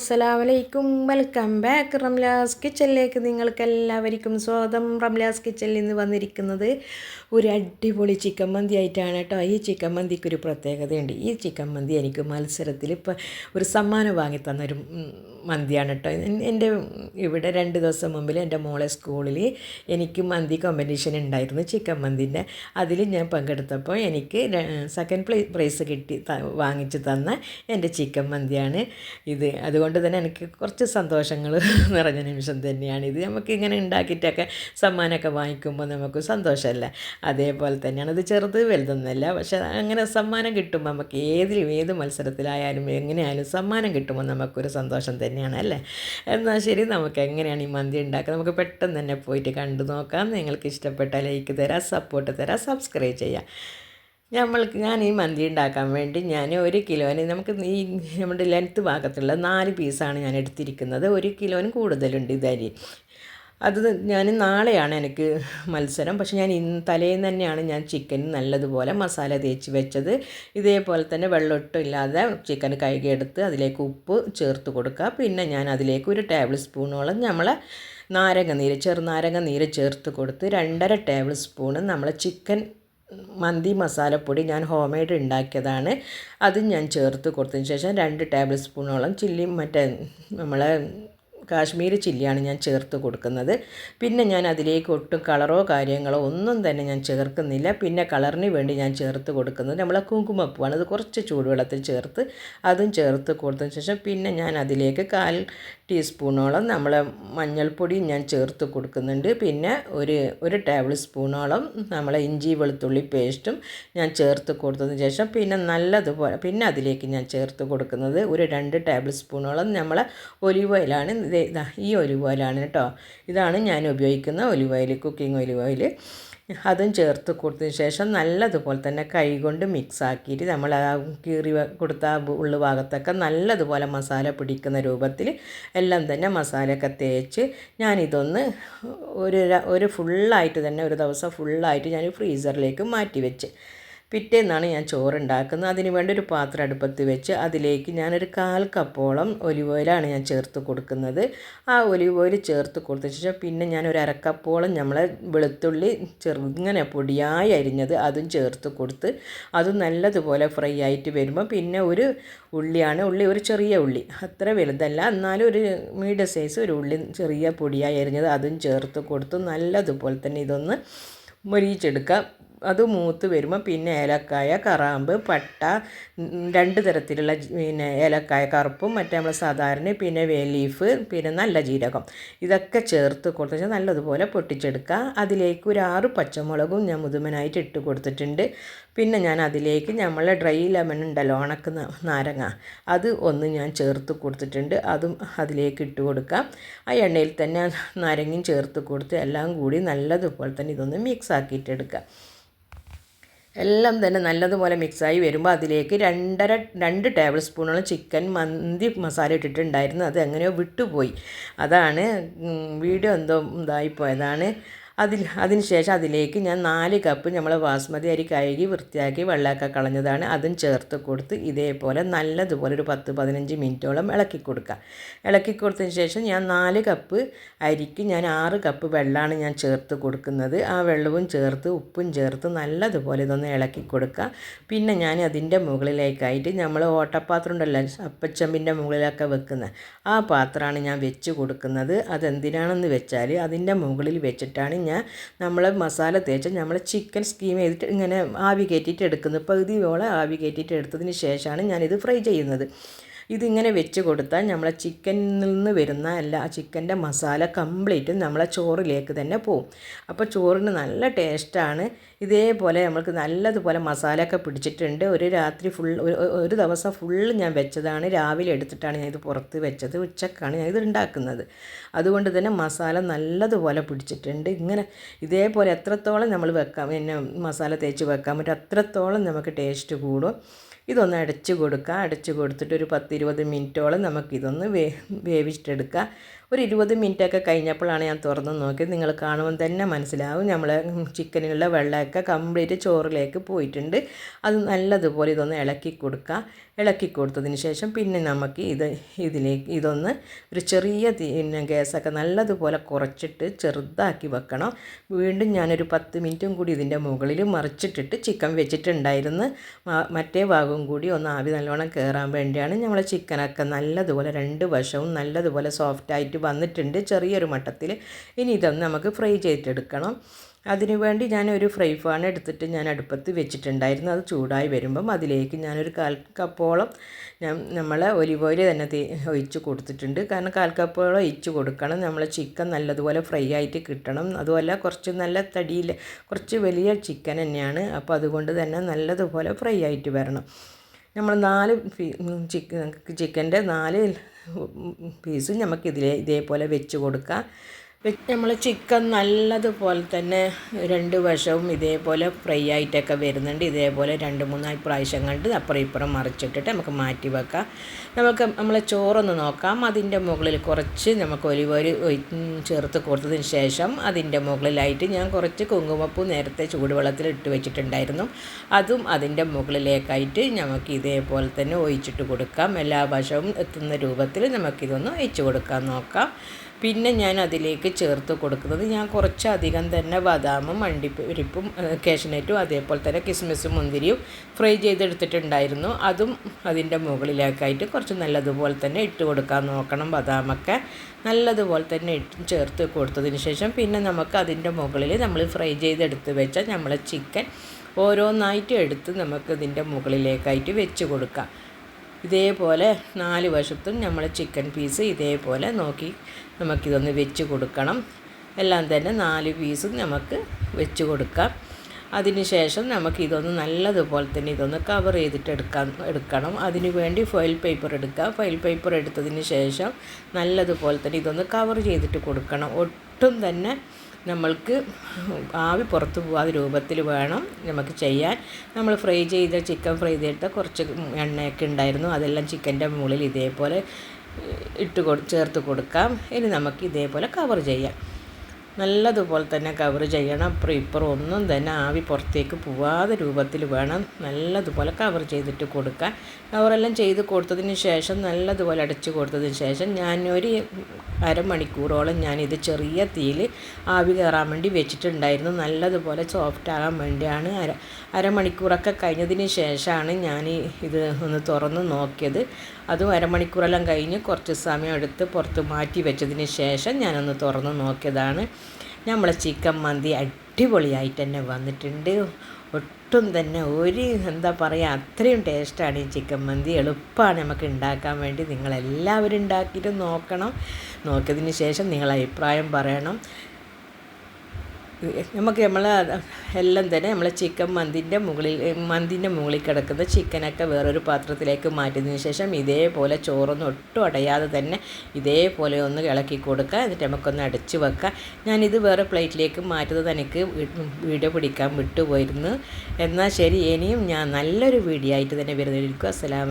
അസ്സലാമലൈക്കും. Welcome back Ramla's കിച്ചണിലേക്ക് നിങ്ങൾക്ക് എല്ലാവർക്കും സ്വാഗതം. റംലാസ് കിച്ചണിൽ നിന്ന് വന്നിരിക്കുന്നത് ഒരു അടിപൊളി ചിക്കൻ മന്തി ആയിട്ടാണ് കേട്ടോ. ഈ ചിക്കൻ മന്തിക്കൊരു പ്രത്യേകതയുണ്ട്. ഈ ചിക്കൻ മന്തി എനിക്ക് മത്സരത്തിൽ ഇപ്പോൾ ഒരു സമ്മാനം വാങ്ങി തന്നൊരു മന്തിയാണ് കേട്ടോ. എൻ്റെ ഇവിടെ 2 ദിവസം മുമ്പിൽ എൻ്റെ മോളെ സ്കൂളിൽ എനിക്ക് മന്തി കോമ്പറ്റീഷൻ ഉണ്ടായിരുന്നു, ചിക്കൻ മന്തിൻ്റെ. അതിൽ ഞാൻ പങ്കെടുത്തപ്പോൾ എനിക്ക് സെക്കൻഡ് പ്രൈസ് വാങ്ങിച്ച് തന്ന എൻ്റെ ചിക്കൻ മന്തിയാണ് ഇത്. അതുകൊണ്ട് തന്നെ എനിക്ക് കുറച്ച് സന്തോഷങ്ങൾ നിറഞ്ഞ നിമിഷം തന്നെയാണ് ഇത്. നമുക്കിങ്ങനെ ഉണ്ടാക്കിയിട്ടൊക്കെ സമ്മാനമൊക്കെ വാങ്ങിക്കുമ്പോൾ നമുക്ക് സന്തോഷമല്ല. അതേപോലെ തന്നെയാണ് ഇത്. ചെറുത് വലുതൊന്നുമല്ല, പക്ഷേ അങ്ങനെ സമ്മാനം കിട്ടുമ്പോൾ നമുക്ക് ഏത് മത്സരത്തിലായാലും എങ്ങനെയായാലും സമ്മാനം കിട്ടുമ്പോൾ നമുക്കൊരു സന്തോഷം തന്നെയാണ് അല്ലേ. എന്നാൽ ശരി, നമുക്ക് എങ്ങനെയാണ് ഈ മന്തി ഉണ്ടാക്കുക നമുക്ക് പെട്ടെന്ന് തന്നെ പോയിട്ട് കണ്ടു നോക്കാം. നിങ്ങൾക്ക് ഇഷ്ടപ്പെട്ട ലൈക്ക് തരാം, സപ്പോർട്ട് തരാം, സബ്സ്ക്രൈബ് ചെയ്യാം. ഞാൻ ഈ മന്തി ഉണ്ടാക്കാൻ വേണ്ടി ഞാൻ 1 കിലോന് നമുക്ക് ഈ നമ്മുടെ ലെങ്ത്ത് ഭാഗത്തുള്ള 4 പീസാണ് ഞാൻ എടുത്തിരിക്കുന്നത്. 1 കിലോന് കൂടുതലുണ്ട് ഇതരി. അത് ഞാൻ നാളെയാണ് എനിക്ക് മത്സരം, പക്ഷേ ഞാൻ തലേന്ന് തന്നെയാണ് ഞാൻ ചിക്കൻ നല്ലതുപോലെ മസാല തേച്ച് വെച്ചത്. ഇതേപോലെ തന്നെ വെള്ളമൊട്ടും ഇല്ലാതെ ചിക്കൻ കഴുകിയെടുത്ത് അതിലേക്ക് ഉപ്പ് ചേർത്ത് കൊടുക്കുക. പിന്നെ ഞാൻ അതിലേക്ക് 1 ടേബിൾ സ്പൂണോളം നമ്മളെ ചെറുനാരങ്ങ നീര് ചേർത്ത് കൊടുത്ത് 2.5 ടേബിൾ സ്പൂണ് നമ്മളെ ചിക്കൻ മന്തി മസാലപ്പൊടി ഞാൻ ഹോം മെയ്ഡ് ഉണ്ടാക്കിയതാണ്. അതും ഞാൻ ചേർത്ത് കൊടുത്തതിന് ശേഷം 2 ടേബിൾ സ്പൂണോളം നമ്മളെ കാശ്മീരി ചില്ലിയാണ് ഞാൻ ചേർത്ത് കൊടുക്കുന്നത്. പിന്നെ ഞാൻ അതിലേക്ക് ഒട്ടും കളറോ കാര്യങ്ങളോ ഒന്നും തന്നെ ഞാൻ ചേർക്കുന്നില്ല. പിന്നെ കളറിന് വേണ്ടി ഞാൻ ചേർത്ത് കൊടുക്കുന്നത് നമ്മളെ കുങ്കുമപ്പൂവാണ്. അത് കുറച്ച് ചൂടുവെള്ളത്തിൽ ചേർത്ത് അതും ചേർത്ത് കൊടുത്തതിന് ശേഷം പിന്നെ ഞാൻ അതിലേക്ക് 1/4 ടീസ്പൂണോളം നമ്മളെ മഞ്ഞൾപ്പൊടി ഞാൻ ചേർത്ത് കൊടുക്കുന്നുണ്ട്. പിന്നെ ഒരു ടേബിൾ സ്പൂണോളം നമ്മളെ ഇഞ്ചി വെളുത്തുള്ളി പേസ്റ്റും ഞാൻ ചേർത്ത് കൊടുത്തതിന് ശേഷം പിന്നെ നല്ലതുപോലെ പിന്നെ അതിലേക്ക് ഞാൻ ചേർത്ത് കൊടുക്കുന്നത് 2 ടേബിൾ സ്പൂണോളം നമ്മളെ ഒലിവ് ഓയിലാണ്. ഈ ഒലിവ് ഓയിലാണ് കേട്ടോ. ഇതാണ് ഞാൻ ഉപയോഗിക്കുന്ന olive oil, cooking olive oil. അതും ചേർത്ത് കൊടുത്തതിന് ശേഷം നല്ലതുപോലെ തന്നെ കൈകൊണ്ട് മിക്സ് ആക്കിയിട്ട് നമ്മൾ ആ കീറി കൊടുത്ത ഉള്ളു ഭാഗത്തൊക്കെ നല്ലതുപോലെ മസാല പിടിക്കുന്ന രൂപത്തിൽ എല്ലാം തന്നെ മസാലയൊക്കെ തേച്ച് ഞാനിതൊന്ന് ഒരു ഫുള്ളായിട്ട് തന്നെ ഒരു ദിവസം ഫുള്ളായിട്ട് ഞാൻ ഫ്രീസറിലേക്ക് മാറ്റി വെച്ച് പിറ്റേന്നാണ് ഞാൻ ചോറുണ്ടാക്കുന്നത്. അതിന് വേണ്ടി ഒരു പാത്രം അടുപ്പത്ത് വെച്ച് അതിലേക്ക് ഞാനൊരു 1/4 കപ്പോളം ഒലിവ് ഓയിലാണ് ഞാൻ ചേർത്ത് കൊടുക്കുന്നത്. ആ ഒലിവ് ഓയിൽ ചേർത്ത് കൊടുത്ത ശേഷം പിന്നെ ഞാൻ ഒരു 1/2 കപ്പോളം നമ്മളെ വെളുത്തുള്ളി ചെറുങ്ങനെ പൊടിയായി അരിഞ്ഞത് അതും ചേർത്ത് കൊടുത്ത് അതും നല്ലതുപോലെ ഫ്രൈ ആയിട്ട് വരുമ്പോൾ പിന്നെ ഒരു ഉള്ളി ഒരു ചെറിയ ഉള്ളി, അത്ര വലുതല്ല എന്നാലും ഒരു മീഡിയം സൈസ് ഒരു ഉള്ളി ചെറിയ പൊടിയായി അരിഞ്ഞത് അതും ചേർത്ത് കൊടുത്ത് നല്ലതുപോലെ തന്നെ ഇതൊന്ന് മൊരിയിച്ചെടുക്കാം. അത് മൂത്ത് വരുമ്പോൾ പിന്നെ ഏലക്കായ, കറാമ്പ്, പട്ട, 2 തരത്തിലുള്ള ഏലക്കായ, കറുപ്പും മറ്റേ നമ്മൾ സാധാരണ, പിന്നെ വേ ലീഫ്, പിന്നെ നല്ല ജീരകം ഇതൊക്കെ ചേർത്ത് കൊടുത്ത് നല്ലതുപോലെ പൊട്ടിച്ചെടുക്കുക. അതിലേക്ക് ഒരു 6 പച്ചമുളകും ഞാൻ മുതുമനായിട്ട് ഇട്ട് കൊടുത്തിട്ടുണ്ട്. പിന്നെ ഞാൻ അതിലേക്ക് നമ്മളെ ഡ്രൈ ലെമൺ ഉണ്ടല്ലോ, നാരങ്ങ, അത് ഒന്ന് ഞാൻ ചേർത്ത് കൊടുത്തിട്ടുണ്ട്. അതും അതിലേക്ക് ഇട്ട് കൊടുക്കാം. ആ എണ്ണയിൽ തന്നെ നാരങ്ങയും ചേർത്ത് കൊടുത്ത് എല്ലാം കൂടി നല്ലതുപോലെ തന്നെ ഇതൊന്ന് മിക്സ് ആക്കിയിട്ടെടുക്കുക. എല്ലാം തന്നെ നല്ലതുപോലെ മിക്സായി വരുമ്പോൾ അതിലേക്ക് 2 ടേബിൾ സ്പൂണോളം ചിക്കൻ മന്തി മസാല ഇട്ടിട്ടുണ്ടായിരുന്നു. അത് എങ്ങനെയോ വിട്ടുപോയി, അതാണ് വീഡിയോ എന്തോ ഇതായിപ്പോയതാണ്. അതിന് ശേഷം അതിലേക്ക് ഞാൻ 4 കപ്പ് നമ്മൾ ബാസ്മതി അരി കഴുകി വൃത്തിയാക്കി വെള്ളമൊക്കെ കളഞ്ഞതാണ്. അതും ചേർത്ത് കൊടുത്ത് ഇതേപോലെ നല്ലതുപോലെ ഒരു 10-15 മിനിറ്റോളം ഇളക്കി കൊടുക്കുക. ഇളക്കി കൊടുത്തതിന് ശേഷം ഞാൻ 4 കപ്പ് അരിക്ക് ഞാൻ 6 കപ്പ് വെള്ളമാണ് ഞാൻ ചേർത്ത് കൊടുക്കുന്നത്. ആ വെള്ളവും ചേർത്ത് ഉപ്പും ചേർത്ത് നല്ലതുപോലെ ഇതൊന്ന് ഇളക്കി കൊടുക്കുക. പിന്നെ ഞാൻ അതിൻ്റെ മുകളിലേക്കായിട്ട് നമ്മൾ ഓട്ടപ്പാത്രം ഉണ്ടല്ലോ, അപ്പച്ചമ്പിൻ്റെ മുകളിലൊക്കെ വെക്കുന്ന ആ പാത്രമാണ് ഞാൻ വെച്ച് കൊടുക്കുന്നത്. അതെന്തിനാണെന്ന് വെച്ചാൽ അതിൻ്റെ മുകളിൽ വെച്ചിട്ടാണ് നമ്മൾ മസാല തേച്ച് നമ്മൾ ചിക്കൻ സ്റ്റീം ചെയ്തിട്ട് ഇങ്ങനെ ആവി കയറ്റിയിട്ട് എടുക്കുന്നത്. പകുതിയോളം ആവി കയറ്റിയിട്ട് എടുത്തതിന് ശേഷമാണ് ഞാനിത് ഫ്രൈ ചെയ്യുന്നത്. ഇതിങ്ങനെ വെച്ച് കൊടുത്താൽ നമ്മളെ ചിക്കനിൽ നിന്ന് വരുന്ന ചിക്കൻ്റെ മസാല കംപ്ലീറ്റും നമ്മളെ ചോറിലേക്ക് തന്നെ പോവും. അപ്പോൾ ചോറിന് നല്ല ടേസ്റ്റാണ്. ഇതേപോലെ നമുക്ക് നല്ലതുപോലെ മസാലയൊക്കെ പിടിച്ചിട്ടുണ്ട്. ഒരു ദിവസം ഫുള്ള് ഞാൻ വെച്ചതാണ്. രാവിലെ എടുത്തിട്ടാണ് ഞാൻ ഇത് പുറത്ത് വെച്ചത്. ഉച്ചക്കാണ് ഞാൻ ഇത് ഉണ്ടാക്കുന്നത്. അതുകൊണ്ട് തന്നെ മസാല നല്ലതുപോലെ പിടിച്ചിട്ടുണ്ട്. ഇതേപോലെ എത്രത്തോളം നമ്മൾ മസാല തേച്ച് വെക്കാൻ പറ്റും അത്രത്തോളം നമുക്ക് ടേസ്റ്റ് കൂടും. ഇതൊന്ന് അടച്ച് കൊടുക്കുക. അടച്ച് കൊടുത്തിട്ട് ഒരു 10-20 മിനിറ്റോളം നമുക്കിതൊന്ന് വേവിച്ചിട്ടെടുക്കുക. ഒരു 20 മിനിറ്റൊക്കെ കഴിഞ്ഞപ്പോഴാണ് ഞാൻ തുറന്ന് നോക്കിയത്. നിങ്ങൾ കാണുമ്പോൾ തന്നെ മനസ്സിലാവും നമ്മളെ ചിക്കനിലുള്ള വെള്ളമൊക്കെ കംപ്ലീറ്റ് ചോറിലേക്ക് പോയിട്ടുണ്ട്. അത് നല്ലതുപോലെ ഇതൊന്ന് ഇളക്കി കൊടുക്കുക. ഇളക്കി കൊടുത്തതിന് ശേഷം പിന്നെ നമുക്ക് ഇതിലേക്ക് ഇതൊന്ന് ഒരു ചെറിയ ഗ്യാസൊക്കെ നല്ലതുപോലെ കുറച്ചിട്ട് ചെറുതാക്കി വെക്കണം. വീണ്ടും ഞാനൊരു 10 മിനിറ്റും കൂടി ഇതിൻ്റെ മുകളിൽ മറിച്ചിട്ടിട്ട് ചിക്കൻ വെച്ചിട്ടുണ്ടായിരുന്നു. മറ്റേ ഭാഗവും കൂടി ഒന്ന് ആവി നല്ലോണം കയറാൻ വേണ്ടിയാണ്. നമ്മളെ ചിക്കനൊക്കെ നല്ലതുപോലെ 2 വശവും നല്ലതുപോലെ സോഫ്റ്റായിട്ട് വന്നിട്ടുണ്ട് ചെറിയൊരു മട്ടത്തിൽ. ഇനി ഇതൊന്ന് നമുക്ക് ഫ്രൈ ചെയ്തെടുക്കണം. അതിനു വേണ്ടി ഞാനൊരു ഫ്രൈ പാൻ എടുത്തിട്ട് ഞാൻ അടുപ്പത്ത് വെച്ചിട്ടുണ്ടായിരുന്നു. അത് ചൂടായി വരുമ്പം അതിലേക്ക് ഞാനൊരു 1/4 കപ്പോളം നമ്മളെ ഒലിവ് ഓയിൽ തന്നെ ഒഴിച്ച് കൊടുത്തിട്ടുണ്ട്. കാരണം 1/4 കപ്പോളം ഒഴിച്ച് കൊടുക്കണം. നമ്മളെ ചിക്കൻ നല്ലതുപോലെ ഫ്രൈ ആയിട്ട് കിട്ടണം. അതുമല്ല കുറച്ച് നല്ല തടിയിൽ കുറച്ച് വലിയ ചിക്കൻ തന്നെയാണ്. അപ്പോൾ അതുകൊണ്ട് തന്നെ നല്ലതുപോലെ ഫ്രൈ ആയിട്ട് വരണം. നമ്മൾ 4 ചിക്കൻ്റെ 4 പീസും ഇതേപോലെ വെച്ച് കൊടുക്കാം. നമ്മൾ ചിക്കൻ നല്ലതുപോലെ തന്നെ 2 വശവും ഇതേപോലെ ഫ്രൈ ആയിട്ടൊക്കെ വരുന്നുണ്ട്. ഇതേപോലെ 2-3 പ്രാവശ്യം കണ്ട് അപ്പുറം ഇപ്പുറം മറിച്ചിട്ടിട്ട് നമുക്ക് മാറ്റി വെക്കാം. നമ്മളെ ചോറൊന്ന് നോക്കാം. അതിൻ്റെ മുകളിൽ കുറച്ച് നമുക്ക് ഒലിവ് ഓയിൽ ചേർത്ത് കൊടുത്തതിന് ശേഷം അതിൻ്റെ മുകളിലായിട്ട് ഞാൻ കുറച്ച് കുങ്കുമപ്പൂ നേരത്തെ ചൂടുവെള്ളത്തിൽ ഇട്ട് വെച്ചിട്ടുണ്ടായിരുന്നു. അതും അതിൻ്റെ മുകളിലേക്കായിട്ട് നമുക്ക് ഇതേപോലെ തന്നെ ഒഴിച്ചിട്ട് കൊടുക്കാം. എല്ലാ വശവും എത്തുന്ന രൂപത്തിൽ നമുക്കിതൊന്ന് ഒഴിച്ച് കൊടുക്കാൻ നോക്കാം. പിന്നെ ഞാൻ അതിലേക്ക് ചേർത്ത് കൊടുക്കുന്നത് ഞാൻ കുറച്ചധികം തന്നെ ബദാമും അണ്ടിപ്പരിപ്പും കാഷ്നട്ടും അതേപോലെ തന്നെ കിസ്മിസും മുന്തിരിയും ഫ്രൈ ചെയ്തെടുത്തിട്ടുണ്ടായിരുന്നു. അതും അതിൻ്റെ മുകളിലേക്കായിട്ട് കുറച്ച് നല്ലതുപോലെ തന്നെ ഇട്ട് കൊടുക്കാൻ നോക്കണം. ബദാമൊക്കെ നല്ലതുപോലെ തന്നെ ചേർത്ത് കൊടുത്തതിന് ശേഷം പിന്നെ നമുക്ക് അതിൻ്റെ മുകളിൽ നമ്മൾ ഫ്രൈ ചെയ്തെടുത്ത് വെച്ച നമ്മളെ ചിക്കൻ ഓരോന്നായിട്ട് എടുത്ത് നമുക്ക് ഇതിൻ്റെ മുകളിലേക്കായിട്ട് വെച്ച് കൊടുക്കാം. ഇതേപോലെ 4 വശത്തും നമ്മൾ ചിക്കൻ പീസ് ഇതേപോലെ നോക്കി നമുക്കിതൊന്ന് വെച്ച് കൊടുക്കണം. എല്ലാം തന്നെ 4 പീസും നമുക്ക് വെച്ച് കൊടുക്കാം. അതിനുശേഷം നമുക്കിതൊന്ന് നല്ലതുപോലെ തന്നെ ഇതൊന്ന് കവർ ചെയ്തിട്ട് എടുക്കണം. അതിനു വേണ്ടി ഫോയിൽ പേപ്പർ എടുക്കുക. ഫോയിൽ പേപ്പർ എടുത്തതിന് ശേഷം നല്ലതുപോലെ തന്നെ ഇതൊന്ന് കവർ ചെയ്തിട്ട് കൊടുക്കണം. ഒട്ടും തന്നെ നമ്മൾക്ക് ആവി പുറത്ത് പോകാത്ത രൂപത്തിൽ വേണം നമുക്ക് ചെയ്യാൻ. നമ്മൾ ചിക്കൻ ഫ്രൈ ചെയ്തിട്ട് കുറച്ച് എണ്ണയൊക്കെ ഉണ്ടായിരുന്നു. അതെല്ലാം ചിക്കൻ്റെ മുകളിൽ ഇതേപോലെ ചേർത്ത് കൊടുക്കാം. ഇനി നമുക്ക് ഇതേപോലെ കവർ ചെയ്യാം. നല്ലതുപോലെ തന്നെ കവർ ചെയ്യണം. അപ്പുറം ഇപ്പുറം ഒന്നും തന്നെ ആവി പുറത്തേക്ക് പോവാതെ രൂപത്തിൽ വേണം നല്ലതുപോലെ കവർ ചെയ്തിട്ട് കൊടുക്കാൻ. കവറെല്ലാം ചെയ്ത് കൊടുത്തതിന് ശേഷം നല്ലതുപോലെ അടച്ച് കൊടുത്തതിന് ശേഷം ഞാനൊരു അരമണിക്കൂറോളം ഞാനിത് ചെറിയ തീയിൽ ആവി കയറാൻ വേണ്ടി വെച്ചിട്ടുണ്ടായിരുന്നു. നല്ലതുപോലെ സോഫ്റ്റ് ആകാൻ വേണ്ടിയാണ്. അരമണിക്കൂറൊക്കെ കഴിഞ്ഞതിന് ശേഷമാണ് ഞാൻ ഇത് ഒന്ന് തുറന്ന് നോക്കിയത്. അതും അരമണിക്കൂറെല്ലാം കഴിഞ്ഞ് കുറച്ച് സമയം എടുത്ത് പുറത്ത് മാറ്റി വെച്ചതിന് ശേഷം ഞാനൊന്ന് തുറന്ന് നോക്കിയതാണ്. നമ്മളെ ചിക്കൻ മന്തി അടിപൊളിയായിട്ട് തന്നെ വന്നിട്ടുണ്ട്. ഒട്ടും തന്നെ എന്താ പറയുക, അത്രയും ടേസ്റ്റാണ് ഈ ചിക്കൻ മന്തി. എളുപ്പമാണ് നമുക്ക് ഉണ്ടാക്കാൻ വേണ്ടി. നിങ്ങളെല്ലാവരും ഉണ്ടാക്കിയിട്ട് നോക്കണം. നോക്കിയതിന് ശേഷം നിങ്ങളെ അഭിപ്രായം പറയണം. നമുക്ക് എല്ലാം തന്നെ നമ്മളെ ചിക്കൻ മന്തിൻ്റെ മുകളിൽ കിടക്കുന്ന ചിക്കനൊക്കെ വേറൊരു പാത്രത്തിലേക്ക് മാറ്റിയതിന് ശേഷം ഇതേപോലെ ചോറൊന്നും ഒട്ടും അടയാതെ തന്നെ ഇതേപോലെ ഒന്ന് ഇളക്കി കൊടുക്കുക. എന്നിട്ട് നമുക്കൊന്ന് അടച്ച് വെക്കാം. ഞാനിത് വേറെ പ്ലേറ്റിലേക്ക് മാറ്റുന്നത് എനിക്ക് വീഡിയോ പിടിക്കാൻ വിട്ടുപോയിരുന്നു. എന്നാൽ ശരി, ഇനിയും ഞാൻ നല്ലൊരു വീഡിയോ ആയിട്ട് തന്നെ വരുന്നതായിരിക്കും. അസ്സലാമു